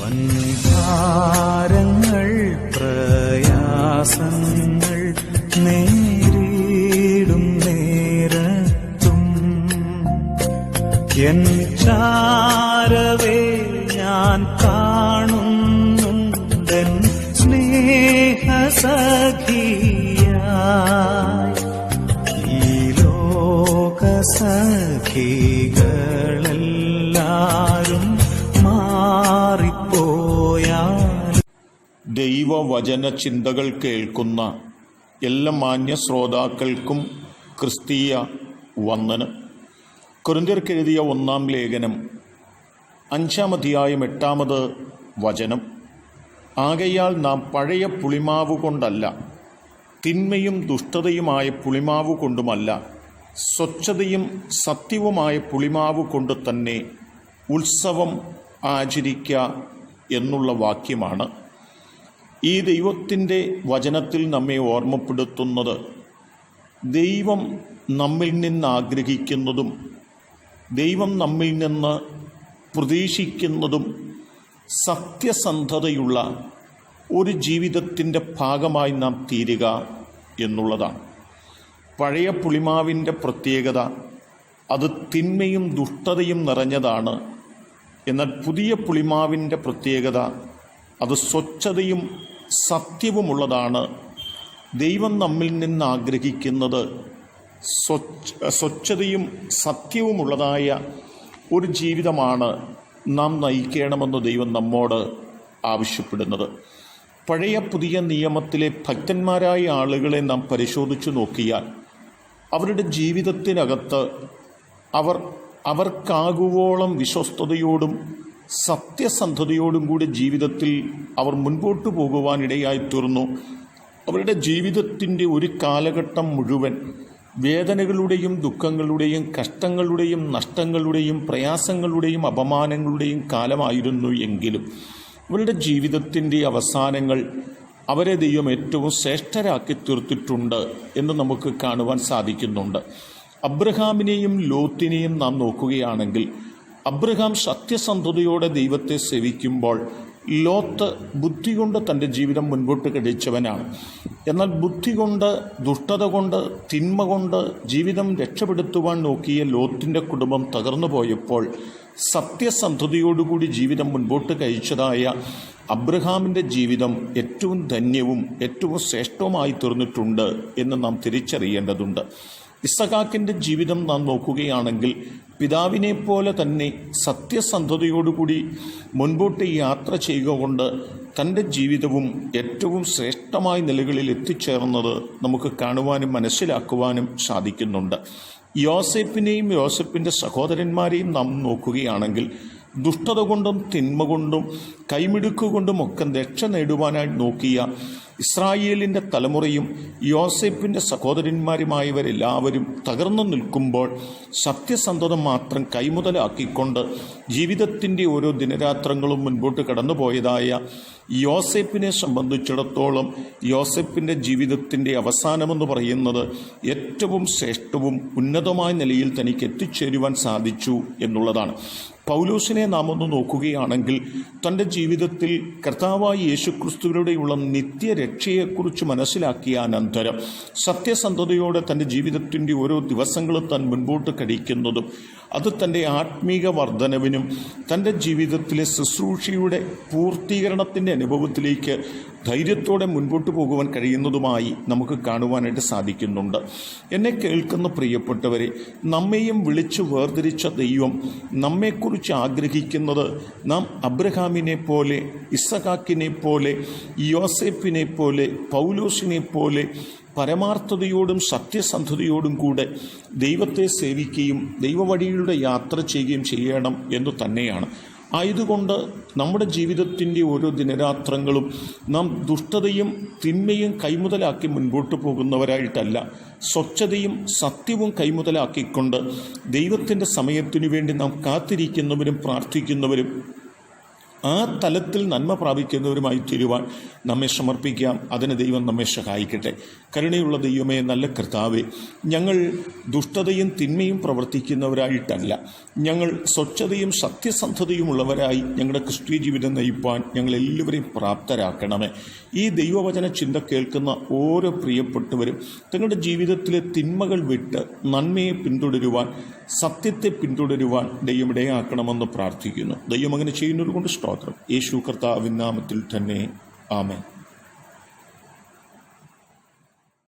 വൻഭാരങ്ങൾ പ്രയാസങ്ങൾ നേരിടും നേരത്തും എൻ ചാരവേ ഞാൻ കാണുന്നുണ്ടൻ സ്നേഹസഖിയായി ഈ ലോകസഖികളെല്ലാരും മാറിപ്പോയാൽ. ദൈവവചന ചിന്തകൾ കേൾക്കുന്ന എല്ലാ മാന്യ ശ്രോതാക്കൾക്കും ക്രിസ്തീയ വന്ദനം. കൊരിന്ത്യർക്കെഴുതിയ 1-ാം ലേഖനം 5-ാം അധ്യായം 8-ാമത് വചനം. ആകയാൽ നാം പഴയ പുളിമാവ് കൊണ്ടല്ല, തിന്മയും ദുഷ്ടതയുമായ പുളിമാവ് കൊണ്ടുമല്ല, സ്വച്ഛതയും സത്യവുമായ പുളിമാവ് കൊണ്ട് തന്നെ ഉത്സവം ആചരിക്കുക എന്നുള്ള വാക്യമാണ് ഈ ദൈവത്തിൻ്റെ വചനത്തിൽ നമ്മെ ഓർമ്മപ്പെടുത്തുന്നത്. ദൈവം നമ്മിൽ നിന്ന് ആഗ്രഹിക്കുന്നതും ദൈവം നമ്മിൽ നിന്ന് പ്രതീക്ഷിക്കുന്നതും സത്യസന്ധതയുള്ള ഒരു ജീവിതത്തിൻ്റെ ഭാഗമായി നാം തീരുക എന്നുള്ളതാണ്. പഴയ പുളിമാവിൻ്റെ പ്രത്യേകത അത് തിന്മയും ദുഷ്ടതയും നിറഞ്ഞതാണ്. എന്നാൽ പുതിയ പുളിമാവിൻ്റെ പ്രത്യേകത അത് സ്വച്ഛതയും സത്യവുമുള്ളതാണ്. ദൈവം നമ്മിൽ നിന്ന് ആഗ്രഹിക്കുന്നത് സ്വച്ഛതയും സത്യവുമുള്ളതായ ഒരു ജീവിതമാണ് നാം നയിക്കണമെന്ന് ദൈവം നമ്മോട് ആവശ്യപ്പെടുന്നത്. പഴയ പുതിയ നിയമത്തിലെ ഭക്തന്മാരായ ആളുകളെ നാം പരിശോധിച്ചു നോക്കിയാൽ അവരുടെ ജീവിതത്തിനകത്ത് അവർക്കാകുവോളം വിശ്വസ്തയോടും സത്യസന്ധതയോടും കൂടി ജീവിതത്തിൽ അവർ മുൻപോട്ട് പോകുവാനിടയായി തീർന്നു. അവരുടെ ജീവിതത്തിൻ്റെ ഒരു കാലഘട്ടം മുഴുവൻ വേദനകളുടെയും ദുഃഖങ്ങളുടെയും കഷ്ടങ്ങളുടെയും നഷ്ടങ്ങളുടെയും പ്രയാസങ്ങളുടെയും അപമാനങ്ങളുടെയും കാലമായിരുന്നു എങ്കിലും അവരുടെ ജീവിതത്തിൻ്റെ അവസാനങ്ങൾ അവരെ ദൈവം ഏറ്റവും ശ്രേഷ്ഠരാക്കി തീർത്തിട്ടുണ്ട് എന്ന് നമുക്ക് കാണുവാൻ സാധിക്കുന്നുണ്ട്. അബ്രഹാമിനെയും ലോത്തിനെയും നാം നോക്കുകയാണെങ്കിൽ അബ്രഹാം സത്യസന്ധതയോടെ ദൈവത്തെ സേവിക്കുമ്പോൾ ലോത്ത് ബുദ്ധി കൊണ്ട് തൻ്റെ ജീവിതം മുൻപോട്ട് കഴിച്ചവനാണ്. എന്നാൽ ബുദ്ധി കൊണ്ട്, ദുഷ്ടത കൊണ്ട്, തിന്മ കൊണ്ട് ജീവിതം രക്ഷപ്പെടുത്തുവാൻ നോക്കിയ ലോത്തിൻ്റെ കുടുംബം തകർന്നു പോയപ്പോൾ സത്യസന്ധതയോടുകൂടി ജീവിതം മുൻപോട്ട് കഴിച്ചതായ അബ്രഹാമിൻ്റെ ജീവിതം ഏറ്റവും ധന്യവും ഏറ്റവും ശ്രേഷ്ഠവുമായി തീർന്നിട്ടുണ്ട് എന്ന് നാം തിരിച്ചറിയേണ്ടതുണ്ട്. ഇസഹാക്കിൻ്റെ ജീവിതം നാം നോക്കുകയാണെങ്കിൽ പിതാവിനെ പോലെ തന്നെ സത്യസന്ധതയോടുകൂടി മുൻപോട്ട് യാത്ര ചെയ്യുക കൊണ്ട് തൻ്റെ ജീവിതവും ഏറ്റവും ശ്രേഷ്ഠമായ നിലകളിൽ എത്തിച്ചേർന്നത് നമുക്ക് കാണുവാനും മനസ്സിലാക്കുവാനും സാധിക്കുന്നുണ്ട്. യോസേപ്പിനെയും യോസേപ്പിൻ്റെ സഹോദരന്മാരെയും നാം നോക്കുകയാണെങ്കിൽ ദുഷ്ടത കൊണ്ടും തിന്മ കൊണ്ടും കൈമിടുക്കുകൊണ്ടും ഒക്കെ രക്ഷ നേടുവാനായി നോക്കിയ ഇസ്രായേലിൻ്റെ തലമുറയും യോസേപ്പിൻ്റെ സഹോദരന്മാരുമായവരെല്ലാവരും തകർന്നു നിൽക്കുമ്പോൾ സത്യസന്ധത മാത്രം കൈമുതലാക്കിക്കൊണ്ട് ജീവിതത്തിൻ്റെ ഓരോ ദിനരാത്രങ്ങളും മുൻപോട്ട് കടന്നുപോയതായ യോസേപ്പിനെ സംബന്ധിച്ചിടത്തോളം യോസേപ്പിൻ്റെ ജീവിതത്തിൻ്റെ അവസാനമെന്ന് പറയുന്നത് ഏറ്റവും ശ്രേഷ്ഠവും ഉന്നതമായ നിലയിൽ തനിക്ക് എത്തിച്ചേരുവാൻ സാധിച്ചു എന്നുള്ളതാണ്. പൗലോസിനെ നാം ഒന്ന് നോക്കുകയാണെങ്കിൽ തൻ്റെ ജീവിതത്തിൽ കർത്താവായ യേശുക്രിസ്തുവിലൂടെയുള്ള നിത്യരക്ഷയെക്കുറിച്ച് മനസ്സിലാക്കിയ അനന്തരം സത്യസന്ധതയോടെ തൻ്റെ ജീവിതത്തിൻ്റെ ഓരോ ദിവസങ്ങളും താൻ മുൻപോട്ട് കഴിക്കുന്നതും അത് തൻ്റെ ആത്മീക വർധനവിനും തൻ്റെ ജീവിതത്തിലെ ശുശ്രൂഷയുടെ പൂർത്തീകരണത്തിൻ്റെ അനുഭവത്തിലേക്ക് ധൈര്യത്തോടെ മുൻപോട്ട് പോകുവാൻ കഴിയുന്നതുമായി നമുക്ക് കാണുവാനായിട്ട് സാധിക്കുന്നുണ്ട്. എന്നെ കേൾക്കുന്ന പ്രിയപ്പെട്ടവരെ, നമ്മെയും വിളിച്ചു വേർതിരിച്ച ദൈവം നമ്മെക്കുറിച്ച് ആഗ്രഹിക്കുന്നത് നാം അബ്രഹാമിനെ പോലെ, ഇസഹാക്കിനെ പോലെ, യോസേപ്പിനെ പോലെ, പൗലോസിനെ പോലെ പരമാർത്ഥതയോടും സത്യസന്ധതയോടും കൂടെ ദൈവത്തെ സേവിക്കുകയും ദൈവവഴിയിലൂടെ യാത്ര ചെയ്യുകയും ചെയ്യണം എന്നു തന്നെയാണ്. ആയതുകൊണ്ട് നമ്മുടെ ജീവിതത്തിൻ്റെ ഓരോ ദിനരാത്രങ്ങളും നാം ദുഷ്ടതയും തിന്മയും കൈമുതലാക്കി മുൻപോട്ട് പോകുന്നവരായിട്ടല്ല, സ്വച്ഛതയും സത്യവും കൈമുതലാക്കിക്കൊണ്ട് ദൈവത്തിൻ്റെ സമയത്തിനു വേണ്ടി നാം കാത്തിരിക്കുന്നവരും പ്രാർത്ഥിക്കുന്നവരും ആ തലത്തിൽ നന്മ പ്രാപിക്കുന്നവരുമായി തീരുവാൻ നമ്മെ സമർപ്പിക്കാം. അതിന് ദൈവം നമ്മെ സഹായിക്കട്ടെ. കരുണയുള്ള ദൈവമേ, നല്ല കർത്താവേ, ഞങ്ങൾ ദുഷ്ടതയും തിന്മയും പ്രവർത്തിക്കുന്നവരായിട്ടല്ല, ഞങ്ങൾ സ്വച്ഛതയും സത്യസന്ധതയും ഉള്ളവരായി ഞങ്ങളുടെ ക്രിസ്തീയ ജീവിതം നയിപ്പാൻ ഞങ്ങളെല്ലാവരെയും പ്രാപ്തരാക്കണമേ. ഈ ദൈവവചന ചിന്ത കേൾക്കുന്ന ഓരോ പ്രിയപ്പെട്ടവരും തങ്ങളുടെ ജീവിതത്തിലെ തിന്മകൾ വിട്ട് നന്മയെ പിന്തുടരുവാൻ, സത്യത്തെ പിന്തുടരുവാൻ ദൈവം ഇടയാക്കണമെന്ന് പ്രാർത്ഥിക്കുന്നു. ദൈവം അങ്ങനെ ചെയ്യുന്നത് കൊണ്ട് സ്തോത്രം. യേശു കർത്താവിൻ നാമത്തിൽ തന്നെ ആമേൻ.